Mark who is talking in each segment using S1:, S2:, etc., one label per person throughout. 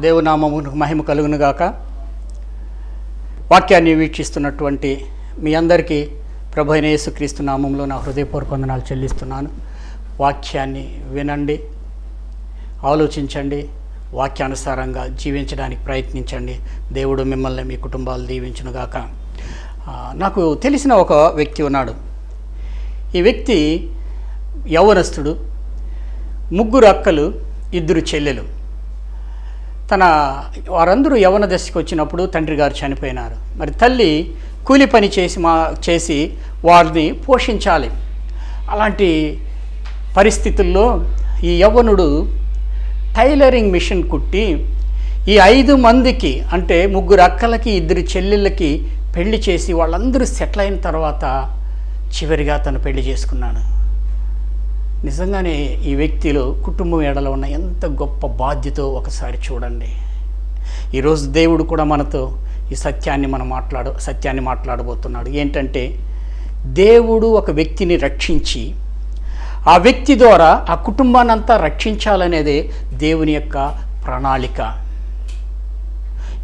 S1: దేవునామమునకు మహిమ కలుగునుగాక. వాక్యాన్ని వీక్షిస్తున్నటువంటి మీ అందరికీ ప్రభు అయిన యేసుక్రీస్తు నామంలో నా హృదయపూర్వక వందనాలు చెల్లిస్తున్నాను. వాక్యాన్ని వినండి, ఆలోచించండి, వాక్యానుసారంగా జీవించడానికి ప్రయత్నించండి. దేవుడు మిమ్మల్ని మీ కుటుంబాలు దీవించునుగాక. నాకు తెలిసిన ఒక వ్యక్తి ఉన్నాడు. ఈ వ్యక్తి యవ్వనస్తుడు, 3 అక్కలు, 2 చెల్లెలు. వారందరూ యవ్వన దశకు వచ్చినప్పుడు తండ్రి గారు చనిపోయినారు. మరి తల్లి కూలి పని చేసి వారిని పోషించాలి. అలాంటి పరిస్థితుల్లో ఈ యవ్వనుడు టైలరింగ్ మిషన్ కుట్టి ఈ 5 మందికి, అంటే 3 అక్కలకి 2 చెల్లెళ్ళకి పెళ్లి చేసి వాళ్ళందరూ సెటిల్ అయిన తర్వాత చివరిగా తను పెళ్లి చేసుకున్నాడు. నిజంగానే ఈ వ్యక్తిలో కుటుంబం ఎడల ఉన్న ఎంత గొప్ప బాధ్యత ఒకసారి చూడండి. ఈరోజు దేవుడు కూడా మనతో ఈ సత్యాన్ని మాట్లాడబోతున్నాడు. ఏంటంటే, దేవుడు ఒక వ్యక్తిని రక్షించి ఆ వ్యక్తి ద్వారా ఆ కుటుంబాన్ని అంతా రక్షించాలనేదే దేవుని యొక్క ప్రణాళిక.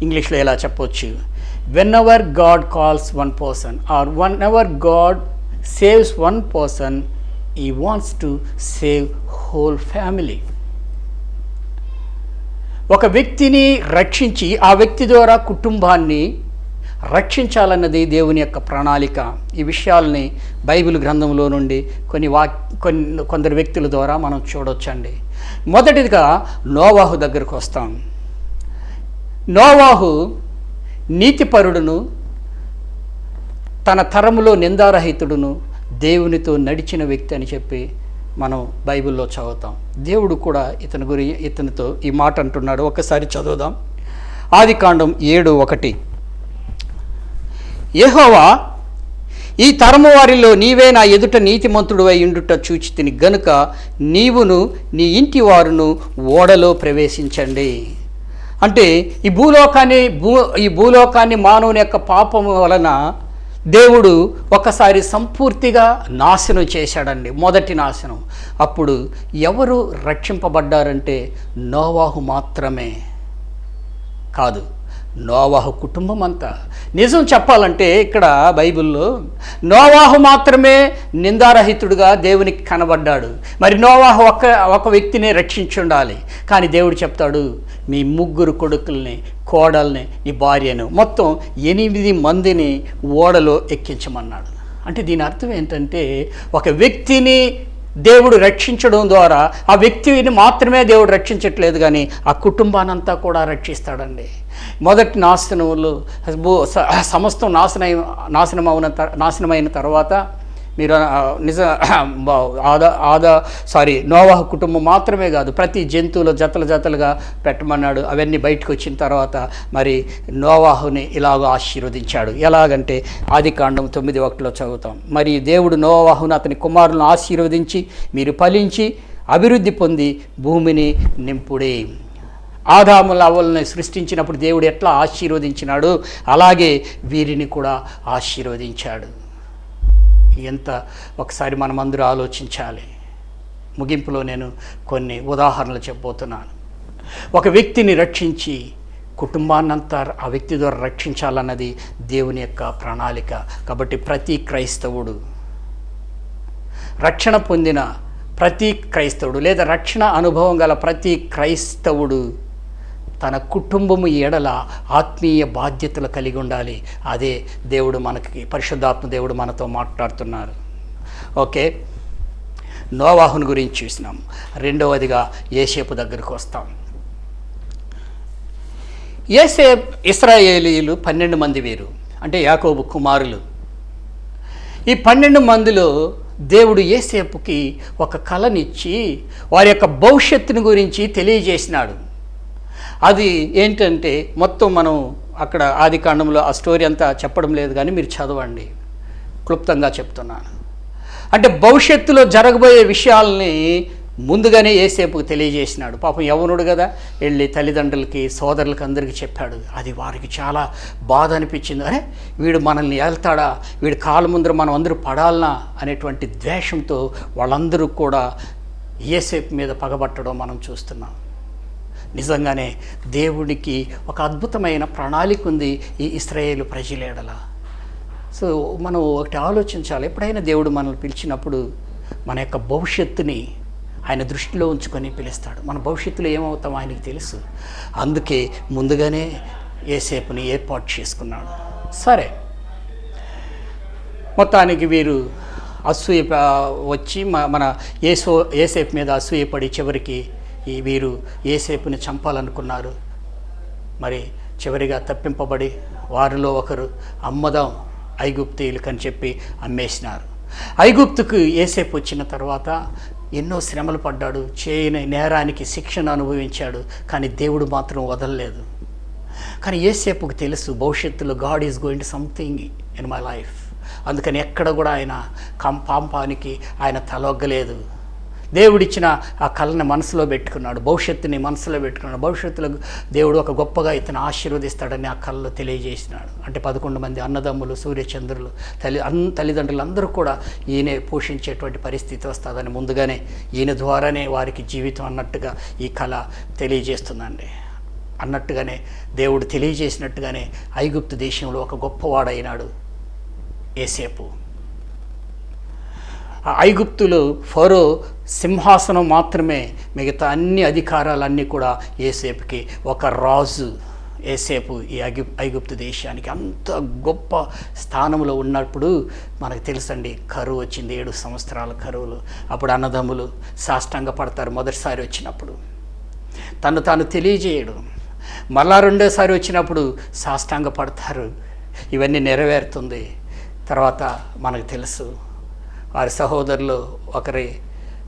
S1: ఇంగ్లీష్లో ఎలా చెప్పవచ్చు, whenever God calls one person or whenever God saves one person, He wants to save whole family. ఒక వ్యక్తిని రక్షించి ఆ వ్యక్తి ద్వారా కుటుంబాన్ని రక్షించాలన్నది దేవుని యొక్క ప్రణాళిక. ఈ విషయాల్ని బైబిల్ గ్రంథంలో నుండి కొందరు వ్యక్తుల ద్వారా మనం చూడొచ్చండి. మొదటిదిగా నోవాహు దగ్గరకు వస్తాం. నోవాహు నీతిపరుడును, తన తరములో నిందారహితుడును, దేవునితో నడిచిన వ్యక్తి అని చెప్పి మనం బైబిల్లో చదువుతాం. దేవుడు కూడా ఇతనితో ఈ మాట అంటున్నాడు. ఒకసారి చదువుదాం. ఆదికాండం 7:1. యెహోవా, ఈ తరము వారిలో నీవే నా ఎదుట నీతిమంతుడు అయి ఉండుట చూచితిని గనుక నీవును నీ ఇంటి వారును ఓడలో ప్రవేశించండి. అంటే ఈ భూలోకాన్ని మానవుని యొక్క పాపము వలన దేవుడు ఒకసారి సంపూర్తిగా నాశనం చేశాడండి. మొదటి నాశనం. అప్పుడు ఎవరు రక్షింపబడ్డారంటే నోవాహు మాత్రమే కాదు, నోవాహు కుటుంబం అంతా. నిజం చెప్పాలంటే ఇక్కడ బైబిల్లో నోవాహు మాత్రమే నిందారహితుడుగా దేవునికి కనబడ్డాడు. మరి నోవాహు ఒక వ్యక్తిని రక్షించి ఉండాలి. కానీ దేవుడు చెప్తాడు, మీ 3 కొడుకుల్ని, కోడల్ని, నీ భార్యను, మొత్తం 8 మందిని ఓడలో ఎక్కించమన్నాడు. అంటే దీని అర్థం ఏంటంటే, ఒక వ్యక్తిని దేవుడు రక్షించడం ద్వారా ఆ వ్యక్తిని మాత్రమే దేవుడు రక్షించట్లేదు, కానీ ఆ కుటుంబానంతా కూడా రక్షిస్తాడండి. మొదటి నాశనంలో సమస్తం నాశనమైన తర్వాత మీరు నోవాహు కుటుంబం మాత్రమే కాదు, ప్రతి జంతువులు జతలుగా పెట్టమన్నాడు. అవన్నీ బయటకు వచ్చిన తర్వాత మరి నోవాహుని ఇలాగ ఆశీర్వదించాడు. ఎలాగంటే ఆదికాండం 9:1 చదువుతాం. మరి దేవుడు నోవాహును అతని కుమారులను ఆశీర్వదించి, మీరు ఫలించి అభివృద్ధి పొంది భూమిని నింపుడే. ఆదాముల అవ్వల్ని సృష్టించినప్పుడు దేవుడు ఎట్లా ఆశీర్వదించినాడు, అలాగే వీరిని కూడా ఆశీర్వదించాడు. ఎంత ఒకసారి మనమందరూ ఆలోచించాలి. ముగింపులో నేను కొన్ని ఉదాహరణలు చెప్పబోతున్నాను. ఒక వ్యక్తిని రక్షించి కుటుంబాన్నంతా ఆ వ్యక్తి ద్వారా రక్షించాలన్నది దేవుని యొక్క ప్రణాళిక. కాబట్టి ప్రతి క్రైస్తవుడు, రక్షణ పొందిన ప్రతి క్రైస్తవుడు లేదా రక్షణ అనుభవం గల ప్రతి క్రైస్తవుడు తన కుటుంబము ఎడల ఆత్మీయ బాధ్యతలు కలిగి ఉండాలి. అదే దేవుడు పరిశుద్ధాత్మ దేవుడు మనతో మాట్లాడుతున్నారు. ఓకే, నోవాహుని గురించి చూసినాం. రెండవదిగా యోసేపు దగ్గరికి వస్తాం. ఇశ్రాయేలీయులు 12 మంది వీరు, అంటే యాకోబు కుమారులు. ఈ 12 మందిలో దేవుడు యోసేపుకి ఒక కళనిచ్చి వారి యొక్క భవిష్యత్తుని గురించి తెలియజేసినాడు. అది ఏంటంటే, మొత్తం మనం అక్కడ ఆదికాండంలో ఆ స్టోరీ అంతా చెప్పడం లేదు, కానీ మీరు చదవండి, క్లుప్తంగా చెప్తున్నాను. అంటే భవిష్యత్తులో జరగబోయే విషయాల్ని ముందుగానే యోసేపుకు తెలియజేసినాడు. పాపం యవ్వనుడు కదా, వెళ్ళి తల్లిదండ్రులకి, సోదరులకి అందరికీ చెప్పాడు. అది వారికి చాలా బాధ అనిపించింది. అరే, వీడు మనల్ని వెళ్తాడా, వీడి కాళ్ళ ముందర మనం అందరూ పడాలనా అనేటువంటి ద్వేషంతో వాళ్ళందరూ కూడా యోసేపు మీద పగబట్టడం మనం చూస్తున్నాం. నిజంగానే దేవుడికి ఒక అద్భుతమైన ప్రణాళిక ఉంది ఈ ఇశ్రాయేలు ప్రజల ఎడల. సో మనం ఒకటి ఆలోచించాలి, ఎప్పుడైనా దేవుడు మనల్ని పిలిచినప్పుడు మన యొక్క భవిష్యత్తుని ఆయన దృష్టిలో ఉంచుకొని పిలుస్తాడు. మన భవిష్యత్తులో ఏమవుతామో ఆయనకి తెలుసు. అందుకే ముందుగానే యోసేపుని ఏర్పాటు చేసుకున్నాడు. సరే, మొత్తానికి వీరు అసూయ వచ్చి మన యోసేపు మీద అసూయపడి చివరికి వీరు యోసేపుని చంపాలనుకున్నారు. మరి చివరిగా తప్పింపబడి వారిలో ఒకరు అమ్మదాం ఐగుప్తీయులకని చెప్పి అమ్మేసినారు. ఐగుప్తుకు యోసేపు వచ్చిన తర్వాత ఎన్నో శ్రమలు పడ్డాడు, చేయని నేరానికి శిక్షను అనుభవించాడు. కానీ దేవుడు మాత్రం వదలలేదు. కానీ యోసేపుకు తెలుసు భవిష్యత్తులో God is going to something in my life. అందుకని ఎక్కడ కూడా ఆయన పాపానికి ఆయన తలొగ్గలేదు. దేవుడిచ్చిన ఆ కళని మనసులో పెట్టుకున్నాడు, భవిష్యత్తుని మనసులో పెట్టుకున్నాడు. భవిష్యత్తులో దేవుడు ఒక గొప్పగా ఇతను ఆశీర్వదిస్తాడని ఆ కళలో తెలియజేసినాడు. అంటే 11 మంది అన్నదమ్ములు, సూర్యచంద్రులు, తల్లిదండ్రులు అందరూ కూడా ఈయనే పోషించేటువంటి పరిస్థితి వస్తుందని ముందుగానే ఈయన ద్వారానే వారికి జీవితం అన్నట్టుగా ఈ కళ తెలియజేస్తుందండి. అన్నట్టుగానే దేవుడు తెలియజేసినట్టుగానే ఐగుప్తు దేశంలో ఒక గొప్పవాడైనాడు యోసేపు. ఐగుప్తులో ఫరో సింహాసనం మాత్రమే, మిగతా అన్ని అధికారాలన్నీ కూడా యోసేపుకి. ఒక రాజు యోసేపు ఈ ఐగుప్తు దేశానికి అంత గొప్ప స్థానంలో ఉన్నప్పుడు మనకు తెలుసండి, కరువు వచ్చింది, 7 సంవత్సరాల కరువులు. అప్పుడు అన్నదమ్ములు సాష్టాంగ పడతారు. మొదటిసారి వచ్చినప్పుడు తాను తెలియజేయడు, మళ్ళా రెండోసారి వచ్చినప్పుడు సాష్టాంగ పడతారు. ఇవన్నీ నెరవేరుతుంది. తర్వాత మనకు తెలుసు వారి సహోదరులు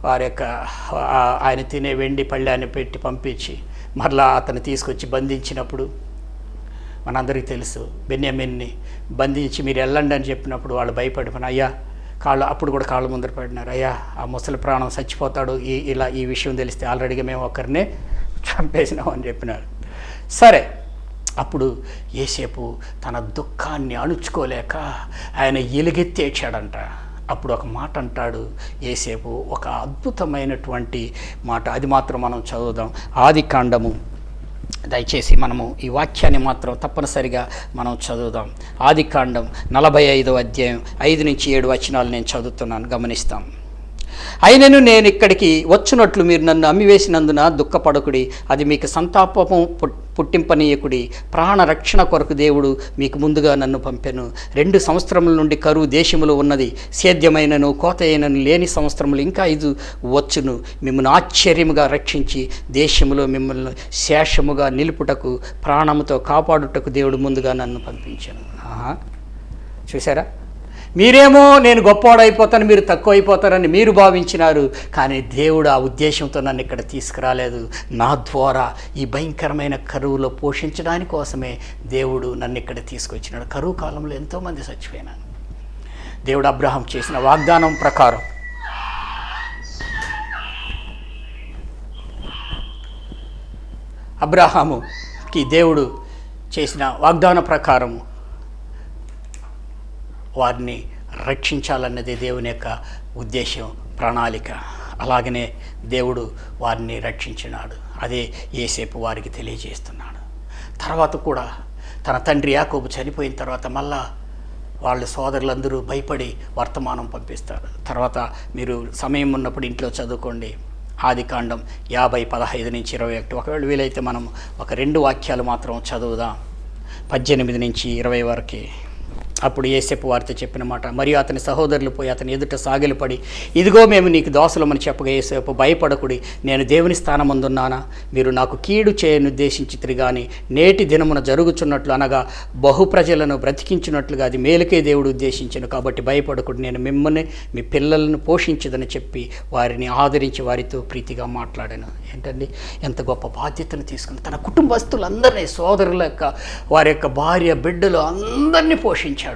S1: వారి యొక్క ఆయన తినే వెండి పళ్ళాన్ని పెట్టి పంపించి మరలా అతను తీసుకొచ్చి బంధించినప్పుడు మనందరికీ తెలుసు, బెన్యామీన్ని బంధించి మీరు వెళ్ళండి అని చెప్పినప్పుడు వాళ్ళు భయపడిపోయిన అయ్యా అప్పుడు కూడా కాళ్ళ ముందర పడినారు. అయ్యా ఆ ముసలి ప్రాణం చచ్చిపోతాడు, ఈ విషయం తెలిస్తే ఆల్రెడీగా మేము ఒకరినే చంపేసినాం అని చెప్పినారు. సరే, అప్పుడు యోసేపు తన దుఃఖాన్ని అణుచుకోలేక ఆయన ఎలుగెత్తి ఏడ్చాడంట. అప్పుడు ఒక మాట అంటాడు యోసేపు, ఒక అద్భుతమైనటువంటి మాట. అది మాత్రం మనం చదువుదాం. ఆదికాండము, దయచేసి మనము ఈ వాక్యాన్ని మాత్రం తప్పనిసరిగా మనం చదువుదాం. ఆదికాండం 45వ అధ్యాయం 5 నుంచి 7 వచనాలు నేను చదువుతున్నాను, గమనిస్తాం. అయినను నేను ఇక్కడికి వచ్చునట్లు మీరు నన్ను అమ్మివేసినందున దుఃఖపడకుడి, అది మీకు సంతాపము పుట్టింపనీయకుడి. ప్రాణ రక్షణ కొరకు దేవుడు మీకు ముందుగా నన్ను పంపెను. 2 సంవత్సరముల నుండి కరువు దేశములో ఉన్నది, సేద్యమైనను కోతయైనను లేని సంవత్సరములు ఇంకా 5 వచ్చును. మిమ్మల్ని ఆశ్చర్యముగా రక్షించి దేశములో మిమ్మల్ని శేషముగా నిలుపుటకు, ప్రాణముతో కాపాడుటకు దేవుడు ముందుగా నన్ను పంపించాను. చూసారా, మీరేమో నేను గొప్పవాడైపోతాను, మీరు తక్కువ అయిపోతారని మీరు భావించినారు. కానీ దేవుడు ఆ ఉద్దేశంతో నన్ను ఇక్కడ తీసుకురాలేదు. నా ద్వారా ఈ భయంకరమైన కరువులో పోషించడానికి కోసమే దేవుడు నన్ను ఇక్కడ తీసుకొచ్చినాడు. కరువు కాలంలో ఎంతోమంది చచ్చిపోయినాను. దేవుడు అబ్రహాం చేసిన వాగ్దానం ప్రకారం అబ్రహాముకి దేవుడు చేసిన వాగ్దాన ప్రకారము వారిని రక్షించాలన్నది దేవుని యొక్క ఉద్దేశం, ప్రణాళిక. అలాగనే దేవుడు వారిని రక్షించినాడు. అదే యోసేపు వారికి తెలియజేస్తున్నాడు. తర్వాత కూడా తన తండ్రి యాకోబు చనిపోయిన తర్వాత మళ్ళా వాళ్ళ సోదరులందరూ భయపడి వర్తమానం పంపిస్తారు. తర్వాత మీరు సమయం ఉన్నప్పుడు ఇంట్లో చదువుకోండి. ఆదికాండం 50 15 నుంచి 21. ఒకవేళ వీలైతే మనం ఒక 2 వాక్యాలు మాత్రం చదువుదాం, 18 నుంచి 20 వరకు. అప్పుడు యోసేపు వారితో చెప్పిన మాట, మరియు అతని సహోదరులు పోయి అతని ఎదుట సాగిలపడి, ఇదిగో మేము నీకు దాసులమని చెప్పగా, యోసేపు భయపడకుడి, నేను దేవుని స్థానమందున్నానా? మీరు నాకు కీడు చేయనుద్దేశించితిరి గాని నేటి దినమున జరుగుచున్నట్లు, అనగా బహు ప్రజలను బ్రతికించినట్లుగా అది మేలుకే దేవుడు ఉద్దేశించను. కాబట్టి భయపడకుడి, నేను మిమ్మల్ని మీ పిల్లలను పోషించదని చెప్పి వారిని ఆదరించి వారితో ప్రీతిగా మాట్లాడాను. ఏంటండి, ఎంత గొప్ప బాధ్యతను తీసుకుని తన కుటుంబస్తులందరినీ, సోదరుల యొక్క వారి యొక్క భార్య బిడ్డలు అందరినీ పోషించాడు.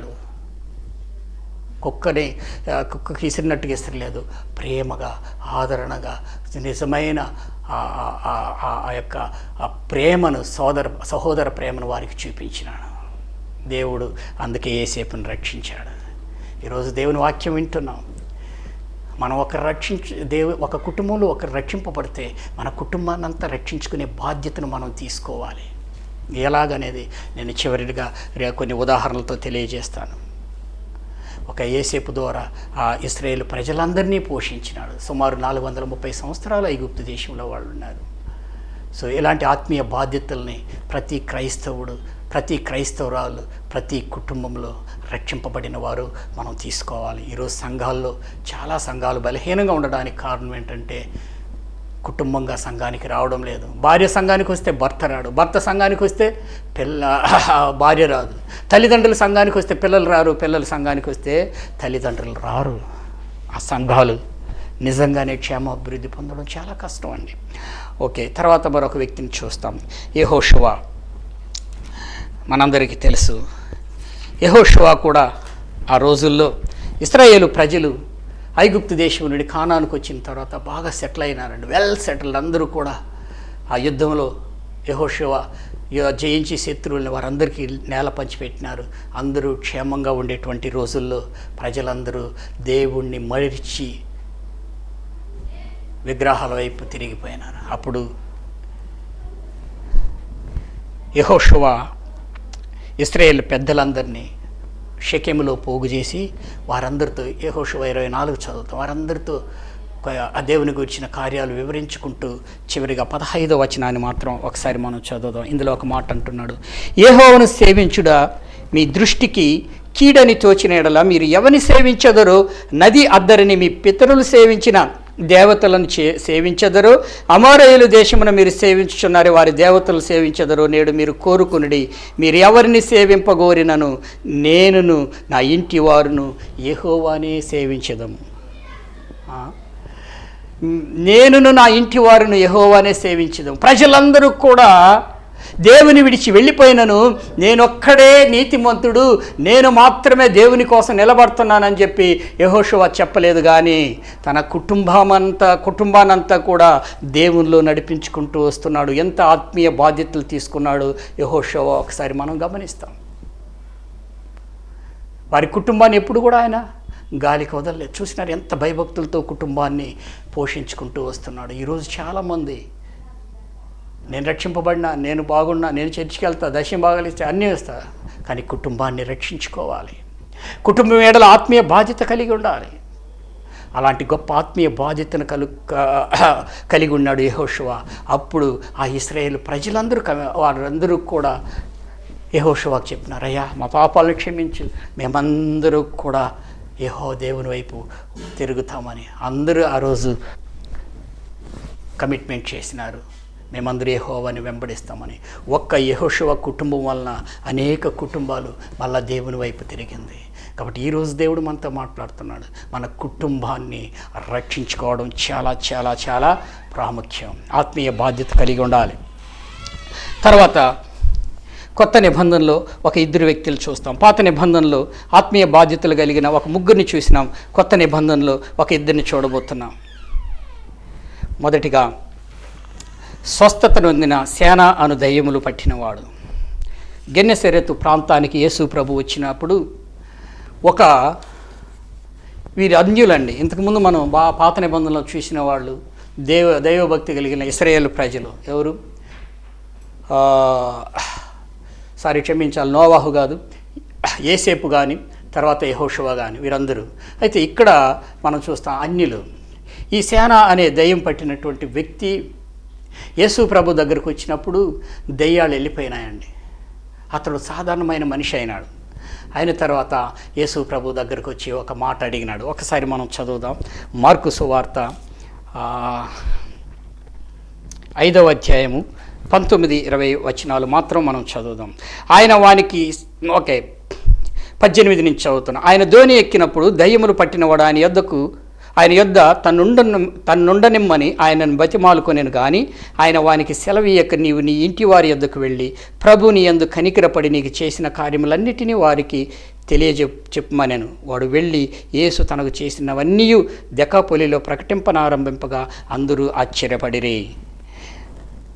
S1: కుక్కకి ఇసిరినట్టుగా ఇసిరలేదు, ప్రేమగా, ఆదరణగా, నిజమైన ఆ యొక్క ప్రేమను, సహోదర ప్రేమను వారికి చూపించినాడు దేవుడు. అందుకే యోసేపును రక్షించాడు. ఈరోజు దేవుని వాక్యం వింటున్నాం. మనం ఒక కుటుంబంలో ఒకరు రక్షింపబడితే మన కుటుంబాన్ని అంతా రక్షించుకునే బాధ్యతను మనం తీసుకోవాలి. ఎలాగనేది నేను చివరిగా కొన్ని ఉదాహరణలతో తెలియజేస్తాను. ఒక యోసేపు ద్వారా ఆ ఇశ్రాయేలు ప్రజలందరినీ పోషించినాడు. సుమారు 430 సంవత్సరాలు ఐగుప్తు దేశంలో వాళ్ళు ఉన్నారు. సో ఇలాంటి ఆత్మీయ బాధ్యతల్ని ప్రతి క్రైస్తవుడు, ప్రతి క్రైస్తవురాలు, ప్రతి కుటుంబంలో రక్షింపబడిన వారు మనం తీసుకోవాలి. ఈరోజు చాలా సంఘాలు బలహీనంగా ఉండడానికి కారణం ఏంటంటే కుటుంబంగా సంఘానికి రావడం లేదు. భార్య సంఘానికి వస్తే భర్త రాడు, భర్త సంఘానికి వస్తే భార్య రాదు, తల్లిదండ్రుల సంఘానికి వస్తే పిల్లలు రారు, పిల్లల సంఘానికి వస్తే తల్లిదండ్రులు రారు. ఆ సంఘాలు నిజంగానే క్షేమాభివృద్ధి పొందడం చాలా కష్టం అండి. ఓకే, తర్వాత మరొక వ్యక్తిని చూస్తాం. యెహోషువ. మనందరికీ తెలుసు, యెహోషువ కూడా ఆ రోజుల్లో ఇశ్రాయేలు ప్రజలు ఐగుప్తు దేశం నుండి కానానుకు వచ్చిన తర్వాత బాగా సెటిల్ అయినారండి, వెల్ సెటిల్డ్. అందరూ కూడా ఆ యుద్ధంలో యెహోషువ జయించి శత్రువుల్ని వారందరికీ నేల పంచిపెట్టినారు. అందరూ క్షేమంగా ఉండేటువంటి రోజుల్లో ప్రజలందరూ దేవుణ్ణి మరిచి విగ్రహాల వైపు తిరిగిపోయినారు. అప్పుడు యెహోషువ ఇశ్రాయేలు పెద్దలందరినీ షెకెములో పోగు చేసి వారందరితో, యెహోషువ 24 చదువుతాం, వారందరితో ఆ దేవుని గురించిన కార్యాలు వివరించుకుంటూ చివరిగా 15వ వచనాన్ని మాత్రం ఒకసారి మనం చదువుదాం. ఇందులో ఒక మాట అంటున్నాడు, యెహోవాను సేవించుడా మీ దృష్టికి కీడని తోచిన ఎడల మీరు ఎవరిని సేవించదరో నది అద్దరిని మీ పితరులు సేవించిన దేవతలను సేవించదరో, అమోరీయుల దేశమున మీరు సేవించుచున్నారు వారి దేవతలు సేవించదరో నేడు మీరు కోరుకునుడి. మీరు ఎవరిని సేవింపగోరినను నేనును నా ఇంటి వారును యెహోవానే సేవించదము. నేనును నా ఇంటి వారును యెహోవానే సేవించదము. ప్రజలందరూ కూడా దేవుని విడిచి వెళ్ళిపోయినను నేనొక్కడే నీతిమంతుడు, నేను మాత్రమే దేవుని కోసం నిలబడుతున్నానని చెప్పి యెహోషువ చెప్పలేదు. కానీ తన కుటుంబానంతా కూడా దేవునిలో నడిపించుకుంటూ వస్తున్నాడు. ఎంత ఆత్మీయ బాధ్యతలు తీసుకున్నాడు యెహోషువ ఒకసారి మనం గమనిస్తాం. వారి కుటుంబాన్ని ఎప్పుడు కూడా ఆయన గాలికి వదలలేదు. చూసినారు ఎంత భయభక్తులతో కుటుంబాన్ని పోషించుకుంటూ వస్తున్నాడు. ఈరోజు చాలామంది నేను రక్షింపబడినా, నేను బాగున్నా, నేను చర్చికి వెళ్తా, దశం బాగలిస్తే అన్నీ వస్తా, కానీ కుటుంబాన్ని రక్షించుకోవాలి. కుటుంబం ఏడల ఆత్మీయ బాధ్యత కలిగి ఉండాలి. అలాంటి గొప్ప ఆత్మీయ బాధ్యతను కలిగి ఉన్నాడు యెహోషువ. అప్పుడు ఆ ఇశ్రాయేలు ప్రజలందరూ వారందరూ కూడా యెహోషువకు చెప్పినారు, అయ్యా మా పాపాలను క్షమించు, మేమందరూ కూడా దేవుని వైపు తిరుగుతామని అందరూ ఆ రోజు కమిట్మెంట్ చేసినారు. మేమందరూ యెహోవాని వెంబడిస్తామని. ఒక్క యెహోషువ కుటుంబం వలన అనేక కుటుంబాలు మళ్ళా దేవుని వైపు తిరిగింది. కాబట్టి ఈరోజు దేవుడు మనతో మాట్లాడుతున్నాడు. మన కుటుంబాన్ని రక్షించుకోవడం చాలా చాలా చాలా ప్రాముఖ్యం. ఆత్మీయ బాధ్యత కలిగి ఉండాలి. తర్వాత కొత్త నిబంధనలో ఒక 2 వ్యక్తులు చూస్తాం. పాత నిబంధనలో ఆత్మీయ బాధ్యతలు కలిగిన ఒక 3 చూసినాం. కొత్త నిబంధనలో ఒక 2 చూడబోతున్నాం. మొదటిగా స్వస్థత నొందిన సేన అను దయ్యములు పట్టినవాడు. గెన్నెసరెతు ప్రాంతానికి యేసు ప్రభు వచ్చినప్పుడు వీరి అన్యులండి. ఇంతకుముందు మనం పాత నిబంధనలో చూసిన వాళ్ళు దైవభక్తి కలిగిన ఇశ్రాయేలు ప్రజలు. ఎవరు? క్షమించాలి, నోవాహు కాదు, యోసేపు కానీ తర్వాత యెహోషువ కానీ వీరందరూ. అయితే ఇక్కడ మనం చూస్తాం అన్యులు. ఈ సేన అనే దయ్యం పట్టినటువంటి వ్యక్తి యేసు ప్రభు దగ్గరకు వచ్చినప్పుడు దయ్యాలు వెళ్ళిపోయినాయండి. అతడు సాధారణమైన మనిషి అయినాడు. అయిన తర్వాత యేసు ప్రభు దగ్గరకు వచ్చి ఒక మాట అడిగినాడు. ఒకసారి మనం చదువుదాం. మార్కు సువార్త 5వ అధ్యాయము 19-20 వచనాలు మాత్రం మనం చదువుదాం. ఆయన వానికి 18 నుంచి చదువుతున్నాం. ఆయన ధోని ఎక్కినప్పుడు దయ్యములు పట్టినవాడు ఆయన యొద్ద తన్నుండనిమ్మని ఆయనను బతిమాలుకొనెను. కానీ ఆయన వానికి సెలవీయక నీవు నీ ఇంటి వారి యొద్దకు వెళ్ళి ప్రభు నీ యందు కనికరపడి నీకు చేసిన కార్యములన్నిటినీ వారికి చెప్పమనెను. వాడు వెళ్ళి యేసు తనకు చేసినవన్నీ దెకాపొలిలో ప్రకటింపనారంభింపగా అందరూ ఆశ్చర్యపడిరి.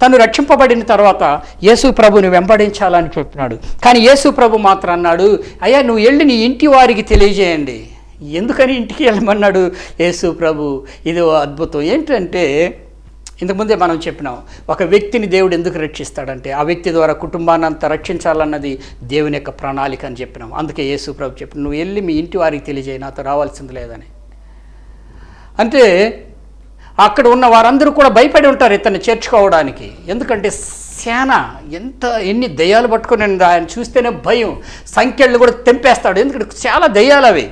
S1: తను రక్షింపబడిన తర్వాత యేసు ప్రభుని వెంబడించాలని చెప్పినాడు. కానీ యేసు ప్రభు మాత్రం అన్నాడు, అయ్యా నువ్వు వెళ్ళి నీ ఇంటి వారికి తెలియజేయండి. ఎందుకని ఇంటికి వెళ్ళమన్నాడు యేసు ప్రభు? ఇది అద్భుతం. ఏంటంటే ఇంతకుముందే మనం చెప్పినాం, ఒక వ్యక్తిని దేవుడు ఎందుకు రక్షిస్తాడంటే ఆ వ్యక్తి ద్వారా కుటుంబాన్ని అంతా రక్షించాలన్నది దేవుని యొక్క ప్రణాళిక అని చెప్పినాం. అందుకే యేసు ప్రభు చెప్పిన, నువ్వు వెళ్ళి మీ ఇంటి వారికి తెలియజేయి, నాతో రావాల్సింది లేదని. అంటే అక్కడ ఉన్న వారందరూ కూడా భయపడి ఉంటారు ఇతన్ని చేర్చుకోవడానికి. ఎందుకంటే సేన ఎన్ని దయ్యాలు పట్టుకుని ఆయన చూస్తేనే భయం, సంఖ్యలు కూడా తెంపేస్తాడు. ఎందుకంటే చాలా దయ్యాలు అవి.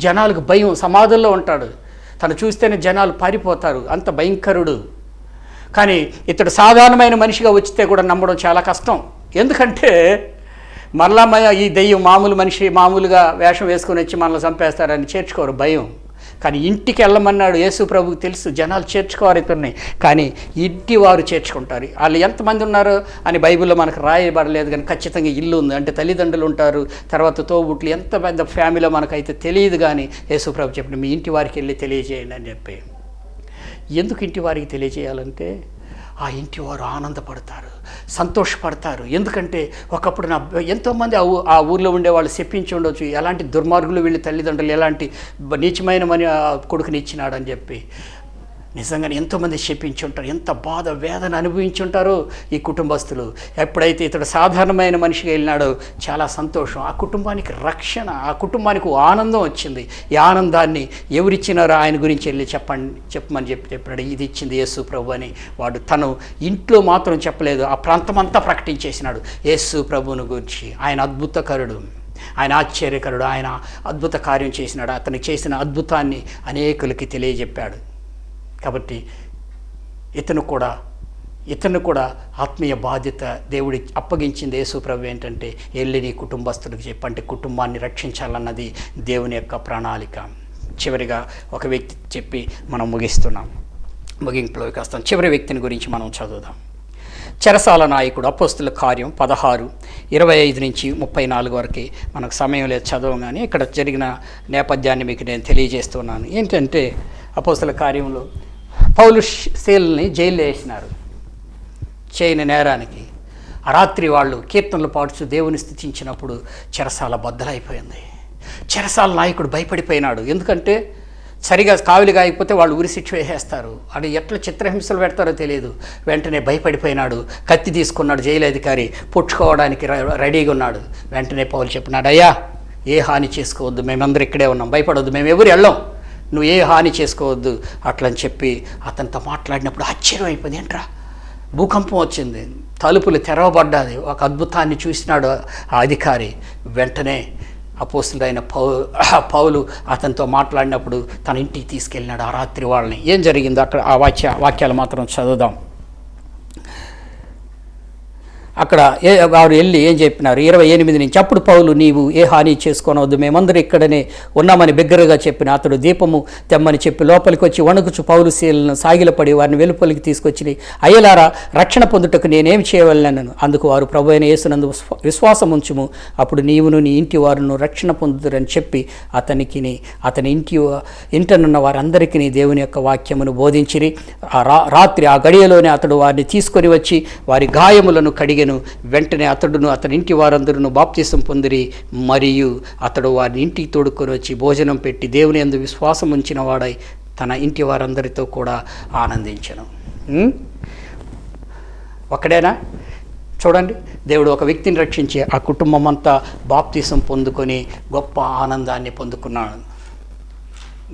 S1: జనాలకు భయం, సమాధుల్లో ఉంటాడు, తను చూస్తేనే జనాలు పారిపోతారు, అంత భయంకరుడు. కానీ ఇతడు సాధారణమైన మనిషిగా వచ్చితే కూడా నమ్మడం చాలా కష్టం. ఎందుకంటే మరలా ఈ దెయ్యం మామూలు మనిషి మామూలుగా వేషం వేసుకొని వచ్చి మనల్ని చంపేస్తారని చేర్చుకోరు, భయం. కానీ ఇంటికి వెళ్ళమన్నాడు యేసు ప్రభువుకి తెలుసు జనాలు చేర్చుకోరు ఇతన్ని, కానీ ఇంటి వారు చేర్చుకుంటారు. వాళ్ళు ఎంతమంది ఉన్నారు అని బైబిల్లో మనకు రాయబడలేదు, కానీ ఖచ్చితంగా ఇల్లు ఉంది. అంటే తల్లిదండ్రులు ఉంటారు, తర్వాత తోబుట్లు, ఎంత పెద్ద ఫ్యామిలీలో మనకైతే తెలియదు. కానీ యేసు ప్రభు చెప్పిన, మీ ఇంటి వారికి వెళ్ళి తెలియజేయండి అని చెప్పి. ఎందుకు ఇంటి వారికి తెలియజేయాలంటే ఆ ఇంటి వారు ఆనందపడతారు, సంతోషపడతారు. ఎందుకంటే ఒకప్పుడు ఎంతోమంది ఆ ఊర్లో ఉండేవాళ్ళు చెప్పించి ఉండొచ్చు, ఎలాంటి దుర్మార్గులు వీళ్ళు తల్లిదండ్రులు ఎలాంటి నీచమైన కొడుకుని ఇచ్చినాడని చెప్పి. నిజంగానే ఎంతోమంది చెప్పించి ఉంటారు, ఎంత బాధ వేదన అనుభవించి ఉంటారో ఈ కుటుంబస్తులు. ఎప్పుడైతే ఇతడు సాధారణమైన మనిషిగా వెళ్ళినాడో చాలా సంతోషం, ఆ కుటుంబానికి రక్షణ, ఆ కుటుంబానికి ఆనందం వచ్చింది. ఈ ఆనందాన్ని ఎవరిచ్చినారో ఆయన గురించి వెళ్ళి చెప్పమని చెప్పాడు. ఇది ఇచ్చింది యేసు ప్రభు అని. వాడు తను ఇంట్లో మాత్రం చెప్పలేదు, ఆ ప్రాంతం అంతా ప్రకటించేసినాడు యేసు ప్రభువును గురించి. ఆయన అద్భుతకరుడు, ఆయన ఆశ్చర్యకరుడు, ఆయన అద్భుత కార్యం చేసినాడు. అతనికి చేసిన అద్భుతాన్ని అనేకులకి తెలియజెప్పాడు. కాబట్టి ఇతను కూడా ఆత్మీయ బాధ్యత దేవుడి అప్పగించింది యేసు ప్రభు. ఏంటంటే వెళ్ళి నీ కుటుంబస్తులకు చెప్పంటే కుటుంబాన్ని రక్షించాలన్నది దేవుని యొక్క ప్రణాళిక. చివరిగా ఒక వ్యక్తి చెప్పి మనం ముగిస్తున్నాం, ముగింపులోకి వస్తాం. చివరి వ్యక్తిని గురించి మనం చదువుదాం. చెరసాల నాయకుడు, అపోస్తుల కార్యం 16:25-34 వరకు మనకు సమయం లేదు చదవగానే. ఇక్కడ జరిగిన నేపథ్యాన్ని మీకు నేను తెలియజేస్తున్నాను. ఏంటంటే అపోస్తుల కార్యంలో పౌలు శీలని జైల్లో వేసినారు చేయని నేరానికి. ఆ రాత్రి వాళ్ళు కీర్తనలు పాడుచు దేవుని స్తుతించినప్పుడు చెరసాల బద్దలైపోయింది. చెరసాల నాయకుడు భయపడిపోయినాడు. ఎందుకంటే సరిగా కావిలిగా అయిపోతే వాళ్ళు ఉరి శిక్ష వేసేస్తారు, అది ఎట్లా చిత్రహింసలు పెడతారో తెలియదు. వెంటనే భయపడిపోయినాడు, కత్తి తీసుకున్నాడు. జైలు అధికారి పుచ్చుకోవడానికి రెడీగా ఉన్నాడు. వెంటనే పౌలు చెప్పినాడు, అయ్యా ఏ హాని చేసుకోవద్దు, మేమందరూ ఇక్కడే ఉన్నాం, భయపడవద్దు, మేము ఎవరు వెళ్ళాం, నువ్వు ఏ హాని చేసుకోవద్దు అట్లని చెప్పి అతనితో మాట్లాడినప్పుడు ఆశ్చర్యం అయిపోయింది. ఏంట్రా, భూకంపం వచ్చింది, తలుపులు తెరవబడ్డాది. ఒక అద్భుతాన్ని చూసినాడు ఆ అధికారి. వెంటనే అపోస్తులైన పౌలు అతనితో మాట్లాడినప్పుడు తన ఇంటికి తీసుకెళ్ళినాడు ఆ రాత్రి వాళ్ళని. ఏం జరిగిందో అక్కడ ఆ వాక్యాలు మాత్రం చదువుదాం. అక్కడ వారు వెళ్ళి ఏం చెప్పినారు 28 నుంచి. అప్పుడు పౌలు, నీవు ఏ హాని చేసుకోనవద్దు, మేమందరూ ఇక్కడనే ఉన్నామని బిగ్గరగా చెప్పిన అతడు దీపము తెమ్మని చెప్పి లోపలికి వచ్చి వణుకుచు పౌలు శీలను సాగిలపడి వారిని వెలుపలికి తీసుకొచ్చి, అయ్యలారా రక్షణ పొందుటకు నేనేం చేయవలనను. అందుకు వారు, ప్రభు అయిన యేసునందు విశ్వాసం ఉంచుము, అప్పుడు నీవును నీ ఇంటి వారును రక్షణ పొందుతారని చెప్పి అతని ఇంటనున్న వారందరికీ దేవుని యొక్క వాక్యమును బోధించిరి. రాత్రి ఆ గడియలోనే అతడు వారిని తీసుకొని వచ్చి వారి గాయములను కడిగి వెంటనే అతడును అతని ఇంటి వారందరూ బాప్తిసం పొందిరి. మరియు అతడు వారిని ఇంటికి తోడుకొని వచ్చి భోజనం పెట్టి దేవుని యందు విశ్వాసం ఉంచిన వాడై తన ఇంటి వారందరితో కూడా ఆనందించను. ఒక్కడేనా? చూడండి, దేవుడు ఒక వ్యక్తిని రక్షించి ఆ కుటుంబం అంతా బాప్తిసం పొందుకొని గొప్ప ఆనందాన్ని పొందుకున్నాడు.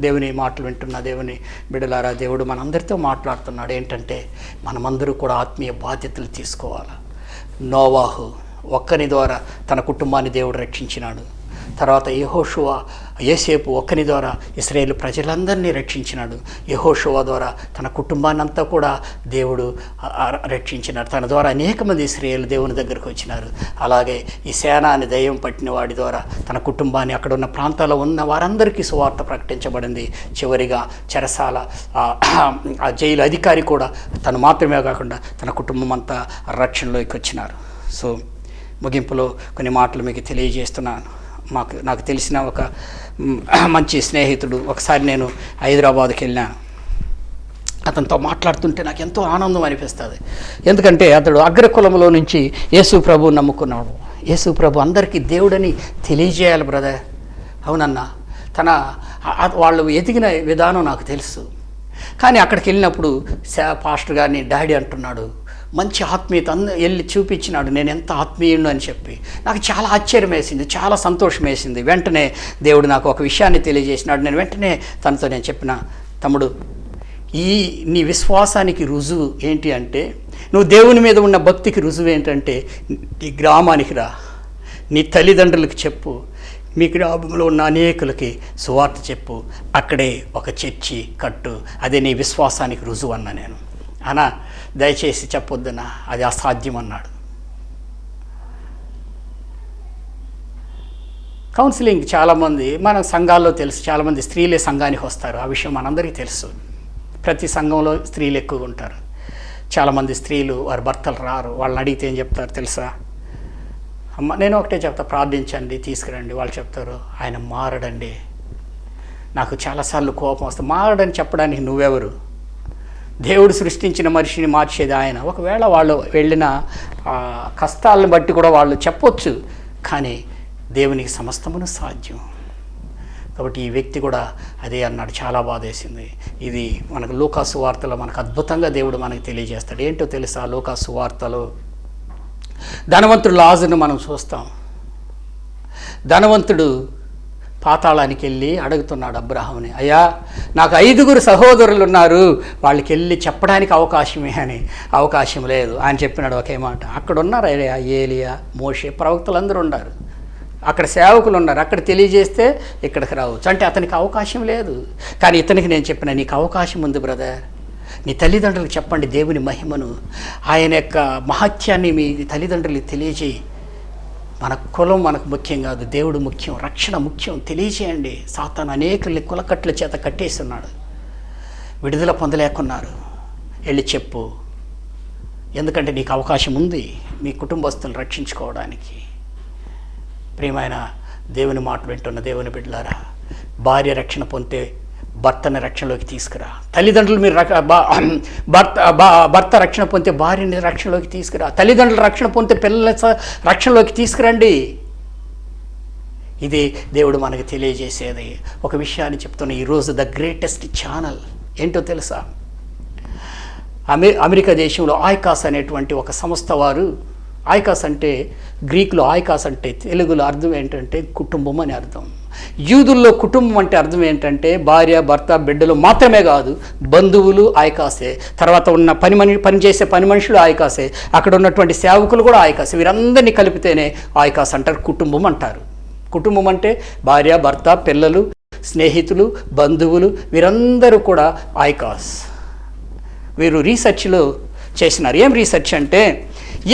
S1: దేవుని మాటలు వింటున్న దేవుని బిడ్డలారా, దేవుడు మనందరితో మాట్లాడుతున్నాడు. ఏంటంటే మనమందరూ కూడా ఆత్మీయ బాధ్యతలు తీసుకోవాలి. నోవాహు ఒక్కని ద్వారా తన కుటుంబాన్ని దేవుడు రక్షించినాడు. తర్వాత యోసేపు ఒక్కని ద్వారా ఇశ్రాయేలు ప్రజలందరినీ రక్షించినాడు. యెహోషువ ద్వారా తన కుటుంబాన్ని అంతా కూడా దేవుడు రక్షించినాడు. తన ద్వారా అనేక మంది ఇశ్రాయేలు దేవుని దగ్గరకు వచ్చినారు. అలాగే ఈ సేనాని దయ్యం పట్టిన వాడి ద్వారా తన కుటుంబాన్ని, అక్కడ ఉన్న ప్రాంతాల్లో ఉన్న వారందరికీ సువార్త ప్రకటించబడింది. చివరిగా చెరసాల ఆ జైలు అధికారి కూడా తను మాత్రమే కాకుండా తన కుటుంబం అంతా రక్షణలోకి వచ్చినారు. సో ముగింపులో కొన్ని మాటలు మీకు తెలియజేస్తున్నాను. నాకు తెలిసిన ఒక మంచి స్నేహితుడు, ఒకసారి నేను హైదరాబాద్కి వెళ్ళాను. అతనితో మాట్లాడుతుంటే నాకు ఎంతో ఆనందం అనిపిస్తుంది. ఎందుకంటే అతడు అగ్రకులంలో నుంచి యేసు ప్రభువుని నమ్ముకున్నాడు. యేసు ప్రభు అందరికీ దేవుడని తెలియజేయాలి బ్రదర్. అవునన్నా, వాళ్ళు ఎదిగిన విధానం నాకు తెలుసు. కానీ అక్కడికి వెళ్ళినప్పుడు పాస్టర్ గారిని డాడీ అంటున్నాడు, మంచి ఆత్మీయత వెళ్ళి చూపించినాడు నేను ఎంత ఆత్మీయుడు అని చెప్పి. నాకు చాలా ఆశ్చర్యం వేసింది, చాలా సంతోషం వేసింది. వెంటనే దేవుడు నాకు ఒక విషయాన్ని తెలియజేసినాడు. నేను వెంటనే తనతో నేను చెప్పిన, తమ్ముడు, నీ విశ్వాసానికి రుజువు ఏంటి అంటే, నువ్వు దేవుని మీద ఉన్న భక్తికి రుజువు ఏంటంటే, నీ గ్రామానికి రా, నీ తల్లిదండ్రులకి చెప్పు, మీ గ్రామంలో ఉన్న అనేకులకి సువార్త చెప్పు, అక్కడే ఒక చర్చి కట్టు, అదే నీ విశ్వాసానికి రుజువు అన్నా. నేను అన్నా దయచేసి చెప్పొద్దన్నా, అది అసాధ్యం అన్నాడు. కౌన్సిలింగ్ చాలామంది మన సంఘాల్లో తెలుసు, చాలామంది స్త్రీలే సంఘానికి వస్తారు. ఆ విషయం మనందరికీ తెలుసు. ప్రతి సంఘంలో స్త్రీలు ఎక్కువగా ఉంటారు. చాలామంది స్త్రీలు వారి భర్తలు రారు. వాళ్ళని అడిగితే ఏం చెప్తారు తెలుసా? అమ్మ, నేను ఒకటే చెప్తా, ప్రార్థించండి, తీసుకురండి. వాళ్ళు చెప్తారు, ఆయన మారడండి, నాకు చాలాసార్లు కోపం వస్తుంది. మారడని చెప్పడానికి నువ్వెవరు? దేవుడు సృష్టించిన మనిషిని మార్చేది ఆయన. ఒకవేళ వాళ్ళు వెళ్ళిన కష్టాలను బట్టి కూడా వాళ్ళు చెప్పొచ్చు, కానీ దేవునికి సమస్తమును సాధ్యం. కాబట్టి ఈ వ్యక్తి కూడా అదే అన్నాడు. చాలా బాధేసింది. ఇది మనకు లూకాసు వార్తలో మనకు అద్భుతంగా దేవుడు మనకు తెలియజేస్తాడు. ఏంటో తెలుసా? లూకాసు వార్తలో ధనవంతుడు లాజరును మనం చూస్తాం. ధనవంతుడు పాతాళానికి వెళ్ళి అడుగుతున్నాడు అబ్రహాముని, అయ్యా, నాకు 5 సహోదరులు ఉన్నారు, వాళ్ళకి వెళ్ళి చెప్పడానికి అవకాశమే అని. అవకాశం లేదు అని చెప్పినాడు ఒకే మాట. అక్కడ ఉన్నారు ఏలియా, మోషే, ప్రవక్తలందరూ ఉన్నారు. అక్కడ సేవకులు ఉన్నారు. అక్కడ తెలియజేస్తే ఇక్కడికి రావచ్చు అంటే అతనికి అవకాశం లేదు. కానీ ఇతనికి నేను చెప్పిన, నీకు అవకాశం ఉంది బ్రదర్. నీ తల్లిదండ్రులకు చెప్పండి దేవుని మహిమను, ఆయన యొక్క మహత్యాన్ని మీ తల్లిదండ్రులకు తెలియజేయి. మన కులం మనకు ముఖ్యం కాదు, దేవుడు ముఖ్యం, రక్షణ ముఖ్యం. తెలియజేయండి. సాతాను అనేకుల్ని కులకట్ల చేత కట్టేస్తున్నాడు, విడుదల పొందలేకున్నారు. వెళ్ళి చెప్పు, ఎందుకంటే నీకు అవకాశం ఉంది మీ కుటుంబస్తులను రక్షించుకోవడానికి. ప్రియమైన దేవుని మాట వింటున్న దేవుని బిడ్డలారా, భార్య రక్షణ పొందితే భర్తని రక్షణలోకి తీసుకురా. తల్లిదండ్రులు మీరు భర్త రక్షణ పొందితే భార్యని రక్షణలోకి తీసుకురా. తల్లిదండ్రులు రక్షణ పొందితే పిల్లల రక్షణలోకి తీసుకురండి. ఇది దేవుడు మనకు తెలియజేసేది. ఒక విషయాన్ని చెప్తున్నా, ఈరోజు ద గ్రేటెస్ట్ ఛానల్ ఏంటో తెలుసా? అమెరికా దేశంలో ఐకాస్ అనేటువంటి ఒక సంస్థ వారు, ఐకాస్ అంటే గ్రీకులో, ఐకాస్ అంటే తెలుగులో అర్థం ఏంటంటే కుటుంబం అని అర్థం. యూదుల్లో కుటుంబం అంటే అర్థం ఏంటంటే భార్య, భర్త, బిడ్డలు మాత్రమే కాదు, బంధువులు ఐకాసే, తర్వాత ఉన్న పనిచేసే పని మనుషులు ఐకాసే, అక్కడ ఉన్నటువంటి సేవకులు కూడా ఐకాసే. వీరందరినీ కలిపితేనే ఐకాస్ అంటారు, కుటుంబం అంటారు. కుటుంబం అంటే భార్య, భర్త, పిల్లలు, స్నేహితులు, బంధువులు, వీరందరూ కూడా ఐకాస్. వీరు రీసెర్చ్లో చేసినారు. ఏం రీసెర్చ్ అంటే,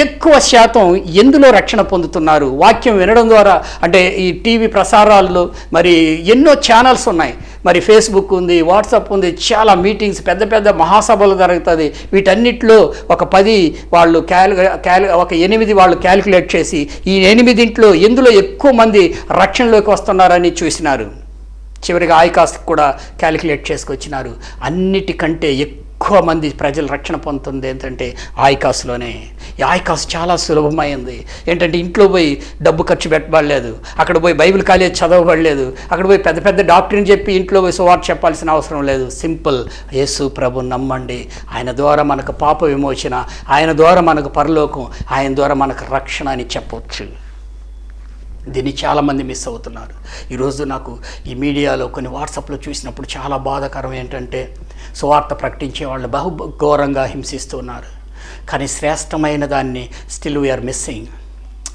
S1: ఎక్కువ శాతం ఎందులో రక్షణ పొందుతున్నారు? వాక్యం వినడం ద్వారా, అంటే ఈ టీవీ ప్రసారాల్లో మరి ఎన్నో ఛానల్స్ ఉన్నాయి, మరి ఫేస్బుక్ ఉంది, వాట్సాప్ ఉంది, చాలా మీటింగ్స్, పెద్ద పెద్ద మహాసభలు జరుగుతుంది. వీటన్నిటిలో ఒక 10 వాళ్ళు ఒక 8 వాళ్ళు క్యాలిక్యులేట్ చేసి ఈ 8 ఎందులో ఎక్కువ మంది రక్షణలోకి వస్తున్నారని చూసినారు. చివరిగా ఐకాస్కి కూడా క్యాలిక్యులేట్ చేసుకొచ్చినారు. అన్నిటికంటే ఎక్కువ మంది ప్రజలు రక్షణ పొందుతుంది ఏంటంటే ఐకాస్లోనే. ఈ ఐకాస్ చాలా సులభమైంది. ఏంటంటే ఇంట్లో పోయి డబ్బు ఖర్చు పెట్టబడలేదు, అక్కడ పోయి బైబిల్ కాలేజ్ చదవబడలేదు, అక్కడ పోయి పెద్ద పెద్ద డాక్టర్ని చెప్పి ఇంట్లో పోయి సువార్త చెప్పాల్సిన అవసరం లేదు. సింపుల్, యేసు ప్రభు నమ్మండి, ఆయన ద్వారా మనకు పాప విమోచన, ఆయన ద్వారా మనకు పరలోకం, ఆయన ద్వారా మనకు రక్షణ అని చెప్పవచ్చు. దీన్ని చాలామంది మిస్ అవుతున్నారు. ఈరోజు నాకు ఈ మీడియాలో కొన్ని వాట్సాప్లో చూసినప్పుడు చాలా బాధాకరం ఏంటంటే, సువార్త ప్రకటించే వాళ్ళు బహు ఘోరంగా హింసిస్తున్నారు. కానీ శ్రేష్టమైన దాన్ని స్టిల్ వీఆర్ మిస్సింగ్.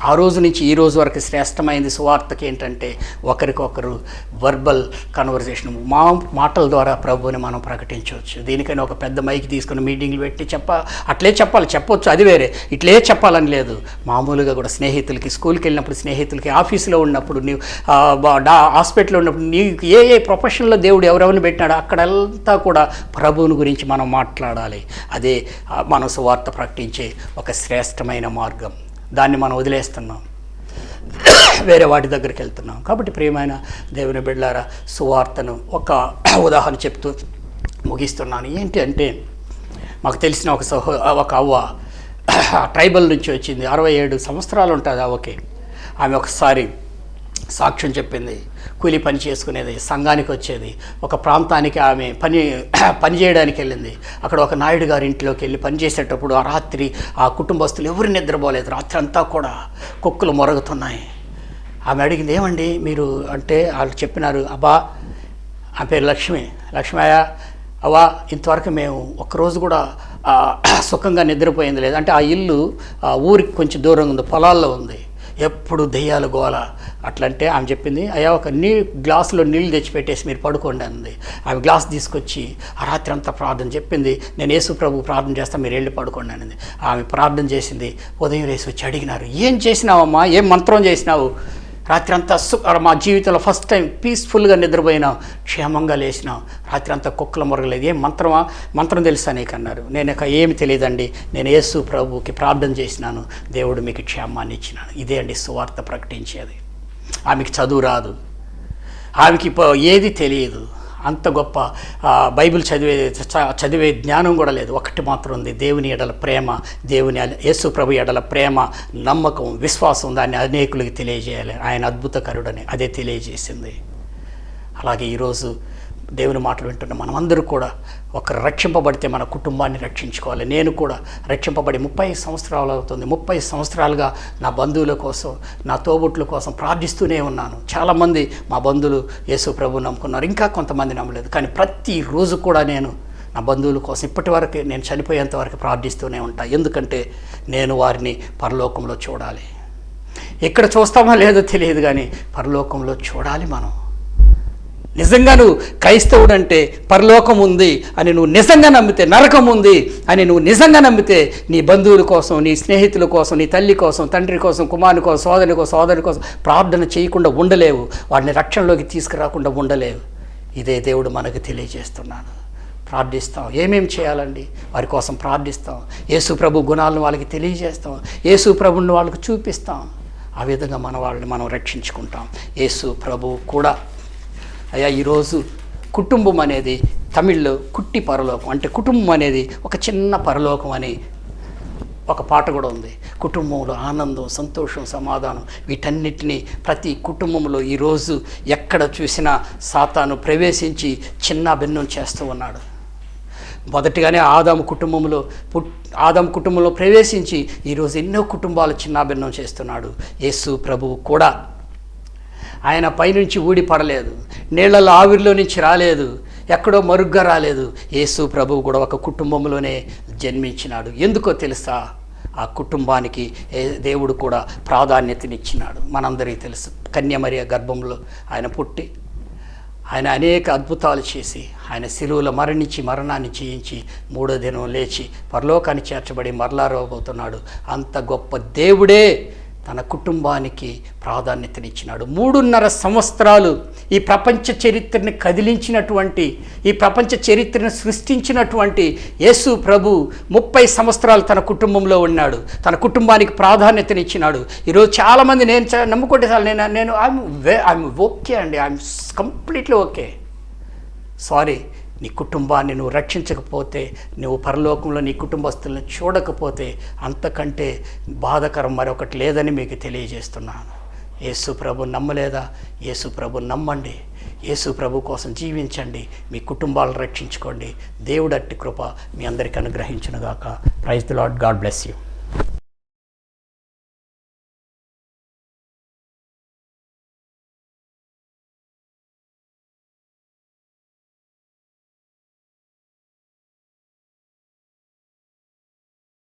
S1: ఆ రోజు నుంచి ఈ రోజు వరకు శ్రేష్టమైనది సువార్తకి ఏంటంటే ఒకరికొకరు వర్బల్ కన్వర్జేషన్, మాటల ద్వారా ప్రభువుని మనం ప్రకటించవచ్చు. దీనికైనా ఒక పెద్ద మైక్ తీసుకుని మీటింగ్లు పెట్టి అట్లే చెప్పొచ్చు, అది వేరే. ఇట్లే చెప్పాలని లేదు. మామూలుగా కూడా స్నేహితులకి, స్కూల్కి వెళ్ళినప్పుడు స్నేహితులకి, ఆఫీసులో ఉన్నప్పుడు, నీవు హాస్పిటల్లో ఉన్నప్పుడు, నీకు ఏ ప్రొఫెషన్లో దేవుడు ఎవరెవరిని పెట్టినాడో అక్కడంతా కూడా ప్రభువుని గురించి మనం మాట్లాడాలి. అదే మనం సువార్త ప్రకటించే ఒక శ్రేష్టమైన మార్గం. దాన్ని మనం వదిలేస్తున్నాం, వేరే వాటి దగ్గరికి వెళ్తున్నాం. కాబట్టి ప్రియమైన దేవుని బిడ్డలారా, సువార్తను ఒక ఉదాహరణ చెప్తూ ముగిస్తున్నాను. ఏంటి అంటే, మాకు తెలిసిన ఒక అవ్వ ట్రైబల్ నుంచి వచ్చింది. 67 సంవత్సరాలు ఉంటుంది అవ్వకి. ఆమె ఒకసారి సాక్ష్యం చెప్పింది. కూలి పని చేసుకునేది, సంఘానికి వచ్చేది. ఒక ప్రాంతానికి ఆమె పని చేయడానికి వెళ్ళింది. అక్కడ ఒక నాయుడు గారి ఇంట్లోకి వెళ్ళి పని చేసేటప్పుడు ఆ రాత్రి ఆ కుటుంబస్తులు ఎవరు నిద్రపోలేదు. రాత్రి అంతా కూడా కుక్కలు మొరుగుతున్నాయి. ఆమె అడిగింది, ఏమండి మీరు అంటే వాళ్ళు చెప్పినారు, అబ్బా ఆ పేరు లక్ష్మయ్య అవ్వా, ఇంతవరకు మేము ఒక్కరోజు కూడా సుఖంగా నిద్రపోయింది లేదు. అంటే ఆ ఇల్లు ఆ ఊరికి కొంచెం దూరంగా ఉంది, పొలాల్లో ఉంది. ఎప్పుడు దెయ్యాలు గోల. అట్లంటే ఆమె చెప్పింది, అయ్యా ఒక గ్లాసులో నీళ్ళు తెచ్చిపెట్టేసి మీరు పడుకోండి అంది. ఆమె గ్లాస్ తీసుకొచ్చి ఆ రాత్రి అంతా ప్రార్థన చెప్పింది, నేను యేసు ప్రభు ప్రార్థన చేస్తాను, మీరు వెళ్ళి పడుకోండి అనింది. ఆమె ప్రార్థన చేసింది. ఉదయం లేసి వచ్చి అడిగినారు, ఏం చేసినావమ్మా, ఏం మంత్రం చేసినావు? రాత్రి అంతా మా జీవితంలో ఫస్ట్ టైం పీస్ఫుల్గా నిద్రపోయినావు, క్షేమంగా లేచినావు, రాత్రి అంతా కుక్కలు మొరగలేదు, ఏం మంత్రం తెలుసా నీకు అన్నారు. నేను ఇక ఏమి తెలియదండి, నేను యేసు ప్రభువుకి ప్రార్థన చేసినాను, దేవుడు మీకు క్షేమాన్ని ఇచ్చినాను. ఇదే అండి సువార్త ప్రకటించేది. ఆమెకి చదువు రాదు, ఆమెకి ఏది తెలియదు, అంత గొప్ప బైబిల్ చదివే జ్ఞానం కూడా లేదు. ఒకటి మాత్రం ఉంది, దేవుని ఎడల ప్రేమ, దేవుని యేసు ప్రభు ఎడల ప్రేమ, నమ్మకం, విశ్వాసం. దాన్ని అనేకులకి తెలియజేయాలి. ఆయన అద్భుతకరుడని అదే తెలియజేసింది. అలాగే ఈరోజు దేవుని మాటలు వింటున్న మనమందరూ కూడా ఒకరు రక్షింపబడితే మన కుటుంబాన్ని రక్షించుకోవాలి. నేను కూడా రక్షింపబడి 30 సంవత్సరాలు అవుతుంది. 30 సంవత్సరాలుగా నా బంధువుల కోసం, నా తోబుట్ల కోసం ప్రార్థిస్తూనే ఉన్నాను. చాలామంది మా బంధువులు యేసు ప్రభువు నమ్ముకున్నారు, ఇంకా కొంతమంది నమ్మలేదు. కానీ ప్రతిరోజు కూడా నేను నా బంధువుల కోసం ఇప్పటివరకు నేను చనిపోయేంత వరకు ప్రార్థిస్తూనే ఉంటాను. ఎందుకంటే నేను వారిని పరలోకంలో చూడాలి. ఎక్కడ చూస్తామో లేదో తెలియదు, కానీ పరలోకంలో చూడాలి. మనం నిజంగా నువ్వు క్రైస్తవుడు అంటే పరలోకం ఉంది అని నువ్వు నిజంగా నమ్మితే, నరకం ఉంది అని నువ్వు నిజంగా నమ్మితే, నీ బంధువుల కోసం, నీ స్నేహితుల కోసం, నీ తల్లి కోసం, తండ్రి కోసం, కుమారుని కోసం, సోదరి కోసం ప్రార్థన చేయకుండా ఉండలేవు. వాడిని రక్షణలోకి తీసుకురాకుండా ఉండలేవు. ఇదే దేవుడు మనకు తెలియజేస్తున్నాడు. ప్రార్థిస్తాం. ఏమేమి చేయాలండి? వారి కోసం ప్రార్థిస్తాం. యేసు ప్రభు గుణాలను వాళ్ళకి తెలియజేస్తాం. యేసు ప్రభుని వాళ్ళకి చూపిస్తాం. ఆ విధంగా వాళ్ళని మనం రక్షించుకుంటాం. యేసు ప్రభు కూడా అయ్యా ఈరోజు కుటుంబం అనేది తమిళ్లో కుట్టి పరలోకం, అంటే కుటుంబం అనేది ఒక చిన్న పరలోకం అని ఒక పాట కూడా ఉంది. కుటుంబంలో ఆనందం, సంతోషం, సమాధానం వీటన్నిటినీ ప్రతి కుటుంబంలో ఈరోజు ఎక్కడ చూసినా సాతాను ప్రవేశించి చిన్న భిన్నం చేస్తూ ఉన్నాడు. మొదటిగానే ఆదాము కుటుంబంలో ప్రవేశించి ఈరోజు ఎన్నో కుటుంబాలు చిన్నాభిన్నం చేస్తున్నాడు. యేసు ప్రభువు కూడా ఆయన పైనుంచి ఊడి పడలేదు, నీళ్లలో ఆవిరిలో నుంచి రాలేదు, ఎక్కడో మరుగ్గా రాలేదు. యేసు ప్రభువు కూడా ఒక కుటుంబంలోనే జన్మించినాడు. ఎందుకో తెలుసా? ఆ కుటుంబానికి దేవుడు కూడా ప్రాధాన్యతనిచ్చినాడు. మనందరికీ తెలుసు, కన్యమరియ గర్భంలో ఆయన పుట్టి, ఆయన అనేక అద్భుతాలు చేసి, ఆయన శిలువలో మరణాన్ని చేయించి 3వ దినం లేచి పరలోకాన్ని చేర్చబడి మరలా రాబోతున్నాడు. అంత గొప్ప దేవుడే తన కుటుంబానికి ప్రాధాన్యతనిచ్చినాడు. 3.5 సంవత్సరాలు ఈ ప్రపంచ చరిత్రని కదిలించినటువంటి, ఈ ప్రపంచ చరిత్రను సృష్టించినటువంటి యేసు ప్రభు 30 సంవత్సరాలు తన కుటుంబంలో ఉన్నాడు. తన కుటుంబానికి ప్రాధాన్యతనిచ్చినాడు. ఈరోజు చాలామంది నేను నమ్ముకుంటే చాలు, నేను ఐఎమ్ ఓకే అండి, ఐఎమ్ కంప్లీట్లీ ఓకే. సారీ, నీ కుటుంబాన్ని నువ్వు రక్షించకపోతే, నువ్వు పరలోకంలో నీ కుటుంబస్తులను చూడకపోతే అంతకంటే బాధకరం మరొకటి లేదని మీకు తెలియజేస్తున్నాను. యేసు ప్రభు నమ్మలేదా? యేసు ప్రభు నమ్మండి. యేసు ప్రభు కోసం జీవించండి. మీ కుటుంబాలను రక్షించుకోండి. దేవుడు అట్టి కృప మీ అందరికీ అనుగ్రహించునుగాక. Praise the Lord. God bless you.